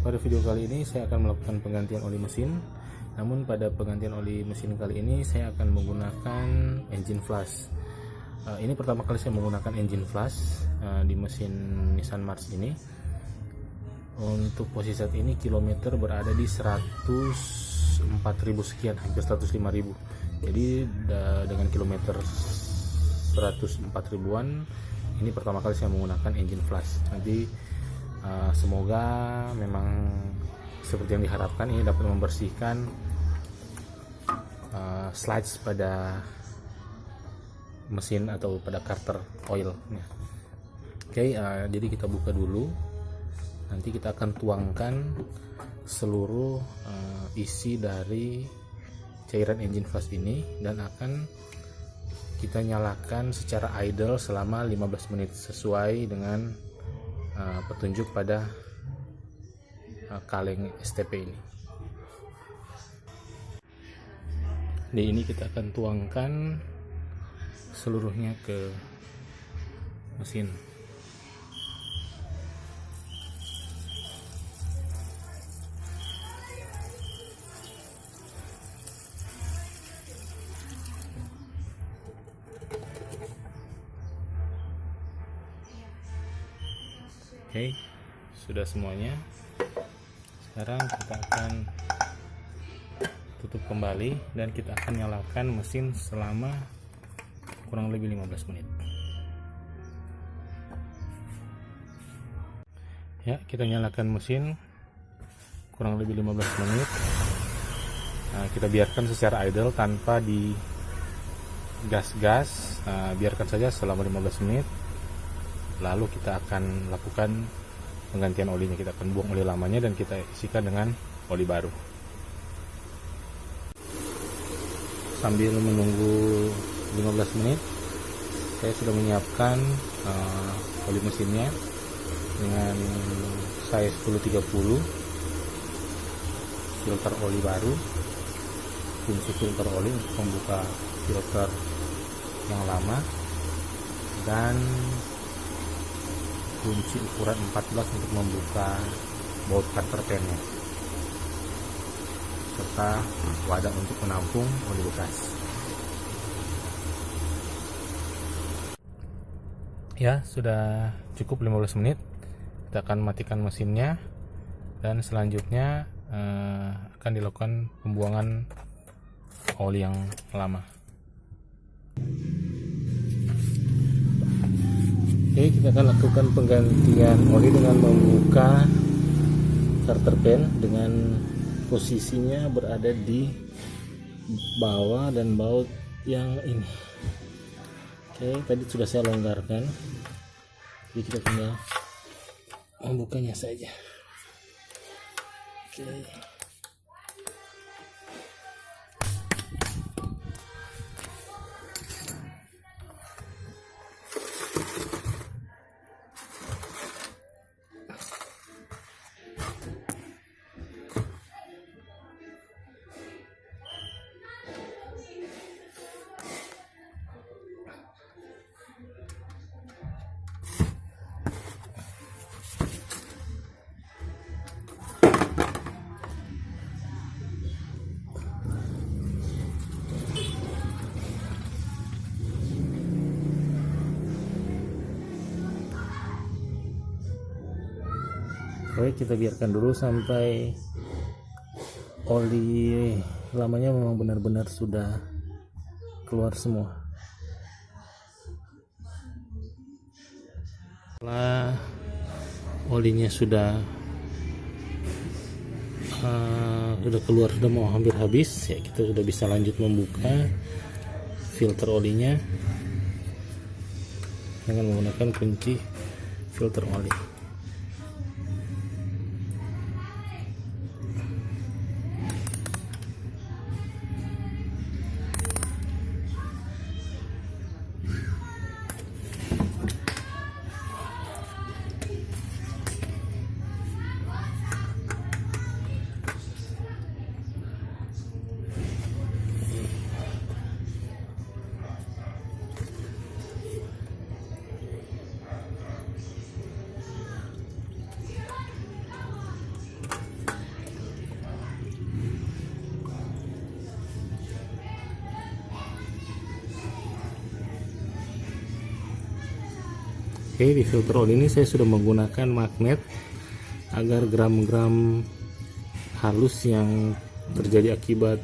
Pada video kali ini saya akan melakukan penggantian oli mesin. Namun pada penggantian oli mesin kali ini saya akan menggunakan engine flush. Ini pertama kali saya menggunakan engine flush di mesin Nissan March ini. Untuk posisi saat ini kilometer berada di 104.000 sekian, hampir 105.000. Jadi dengan kilometer 104 ribuan, ini pertama kali saya menggunakan engine flush. Nanti semoga memang seperti yang diharapkan, ini dapat membersihkan sludge pada mesin atau pada carter oil. Oke, jadi kita buka dulu. Nanti kita akan tuangkan seluruh isi dari cairan engine flush ini dan akan kita nyalakan secara idle selama 15 menit sesuai dengan petunjuk pada kaleng STP ini. Di ini kita akan tuangkan seluruhnya ke mesin. Oke, sudah semuanya. Sekarang kita akan tutup kembali dan kita akan nyalakan mesin selama kurang lebih 15 menit. Ya, kita nyalakan mesin kurang lebih 15 menit. Kita biarkan secara idle tanpa di gas-gas. Biarkan saja selama 15 menit. Lalu kita akan lakukan penggantian olinya. Kita akan buang oli lamanya dan kita isikan dengan oli baru. Sambil menunggu 15 menit, saya sudah menyiapkan oli mesinnya dengan size 1030, filter oli baru, kunci filter oli untuk membuka filter yang lama, dan kunci ukuran 14 untuk membuka baut carter pennya, serta wadah untuk menampung oli bekas. Ya, sudah cukup 15 menit. Kita akan matikan mesinnya dan selanjutnya akan dilakukan pembuangan oli yang lama. Oke, kita akan lakukan penggantian oli dengan membuka carter pen dengan posisinya berada di bawah dan baut yang ini. Oke, tadi sudah saya longgarkan, jadi kita tinggal membukanya saja. Oke. Oke, kita biarkan dulu sampai oli lamanya memang benar-benar sudah keluar semua. Setelah olinya sudah keluar, sudah mau hampir habis, ya kita sudah bisa lanjut membuka filter olinya dengan menggunakan kunci filter oli. Oke, di filter oli ini saya sudah menggunakan magnet agar gram-gram halus yang terjadi akibat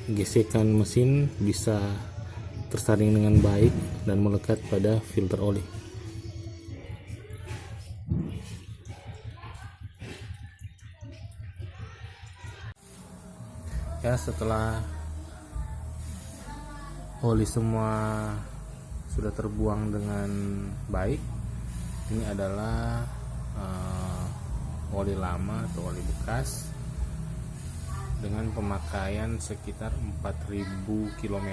gesekan mesin bisa tersaring dengan baik dan melekat pada filter oli. Ya, setelah oli semua sudah terbuang dengan baik, ini adalah oli lama atau oli bekas dengan pemakaian sekitar 4000 km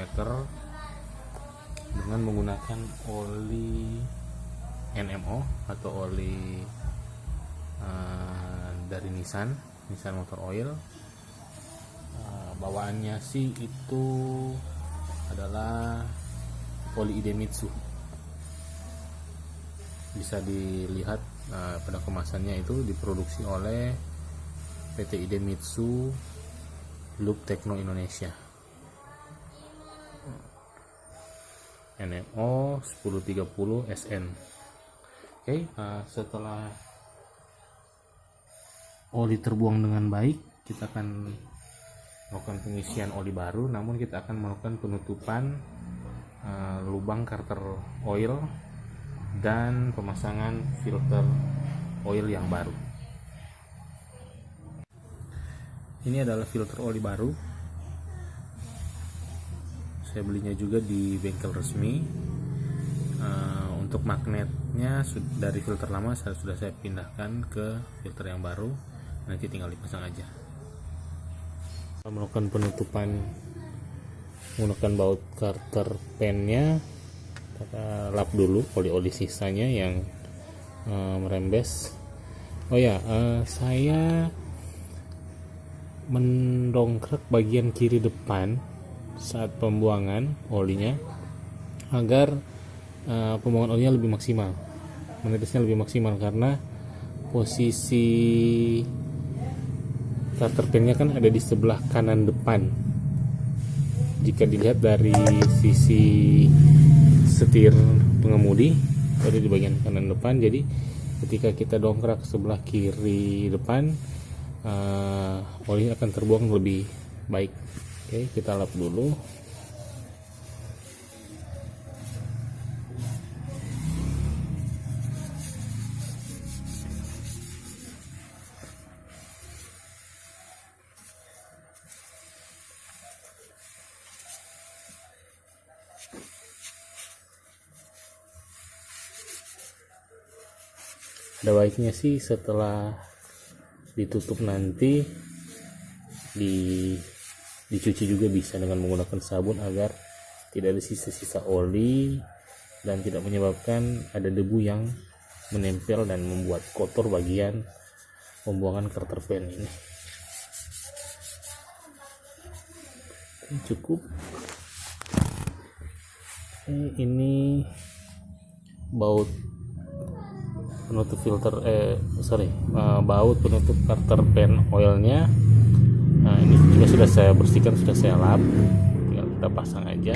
dengan menggunakan oli NMO atau oli dari Nissan Motor Oil. Bawaannya sih itu adalah oli Idemitsu. Bisa dilihat pada kemasannya itu diproduksi oleh PT Idemitsu Loop Techno Indonesia. NMO 1030 SN. Oke, setelah oli terbuang dengan baik, kita akan melakukan pengisian oli baru, namun kita akan melakukan penutupan lubang carter oil dan pemasangan filter oil yang baru. Ini adalah filter oli baru. Saya belinya juga di bengkel resmi. Untuk magnetnya dari filter lama sudah saya pindahkan ke filter yang baru. Nanti tinggal dipasang aja. Melakukan penutupan menggunakan baut carter pennya, kita lap dulu oli-oli sisanya yang merembes. Oh ya, saya mendongkrak bagian kiri depan saat pembuangan olinya agar pembuangan olinya lebih maksimal, menetesnya lebih maksimal, karena posisi carter pennya kan ada di sebelah kanan depan. Jika dilihat dari sisi setir pengemudi ada di bagian kanan depan, jadi ketika kita dongkrak sebelah kiri depan, oli akan terbuang lebih baik. Oke, kita lap dulu. Ada baiknya sih setelah ditutup nanti dicuci juga bisa dengan menggunakan sabun agar tidak ada sisa-sisa oli dan tidak menyebabkan ada debu yang menempel dan membuat kotor bagian pembuangan carter pen ini. Cukup. Ini baut penutup filter baut penutup carter pen oilnya. Nah, ini juga sudah saya bersihkan, sudah saya lap, tinggal kita pasang aja.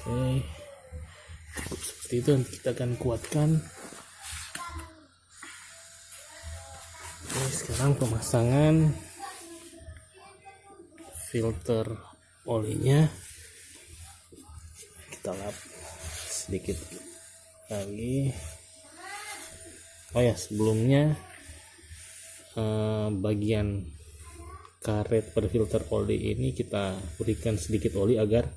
Oke, cukup seperti itu. Nanti kita akan kuatkan. Oke, sekarang pemasangan filter olinya, kita lap sedikit lagi. Oh ya, sebelumnya bagian karet pada filter oli ini kita berikan sedikit oli agar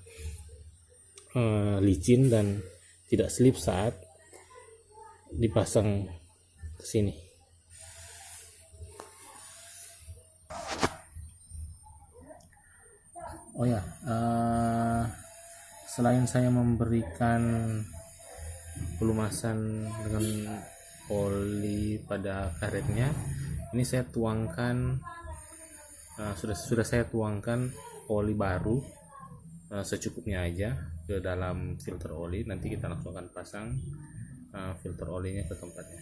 licin dan tidak slip saat dipasang ke sini. Oh ya, selain saya memberikan pelumasan dengan oli pada karetnya, ini saya tuangkan, sudah saya tuangkan oli baru secukupnya aja ke dalam filter oli. Nanti kita langsung akan pasang filter olinya ke tempatnya.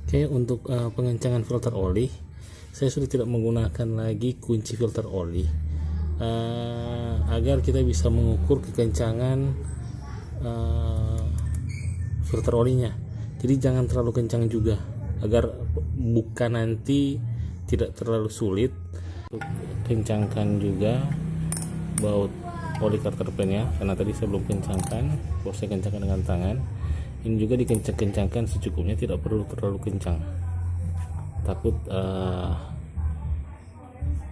Oke, untuk pengencangan filter oli, saya sudah tidak menggunakan lagi kunci filter oli, agar kita bisa mengukur kekencangan filter olinya. Jadi jangan terlalu kencang juga, agar bukan nanti tidak terlalu sulit. Untuk kencangkan juga baut oli carter pen-nya, karena tadi saya belum kencangkan, baru saya kencangkan dengan tangan. Ini juga dikencang-kencangkan secukupnya, tidak perlu terlalu kencang, takut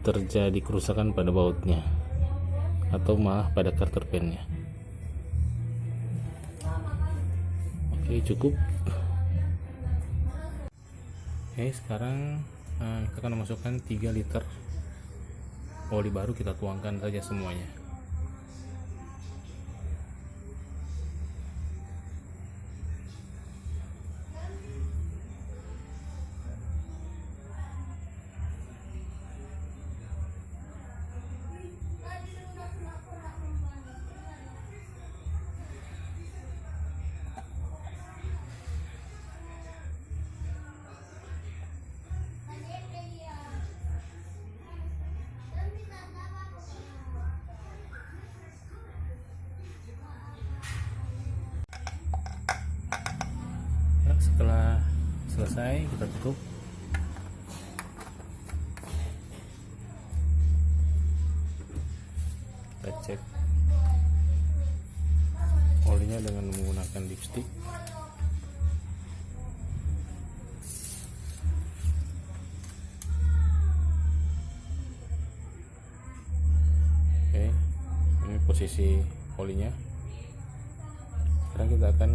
terjadi kerusakan pada bautnya atau malah pada carter pen-nya. Oke, cukup. Oke, sekarang kita akan memasukkan 3 liter oli baru, kita tuangkan saja semuanya. Setelah selesai, kita tutup. Kita cek olinya dengan menggunakan dipstick. Oke, ini posisi olinya. Sekarang kita akan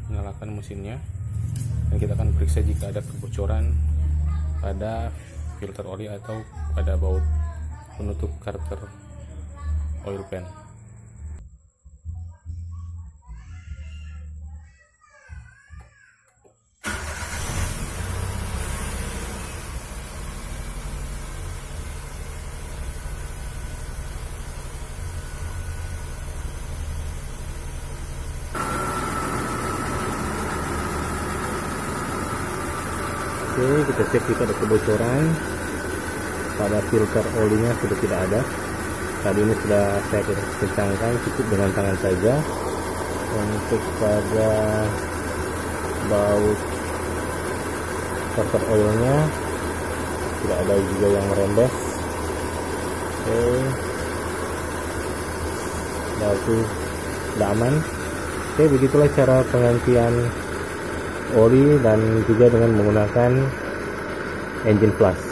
menyalakan mesinnya dan kita akan periksa jika ada kebocoran pada filter oli atau pada baut penutup carter oil pan. Oke, kita cek jika ada kebocoran pada filter olinya, sudah tidak ada. Tadi ini sudah saya kencangkan, cukup dengan tangan saja. Untuk pada baut filter oilnya tidak ada juga yang merembes. Oke, berarti sudah aman. Oke, begitulah cara penggantian oli dan juga dengan menggunakan engine flash.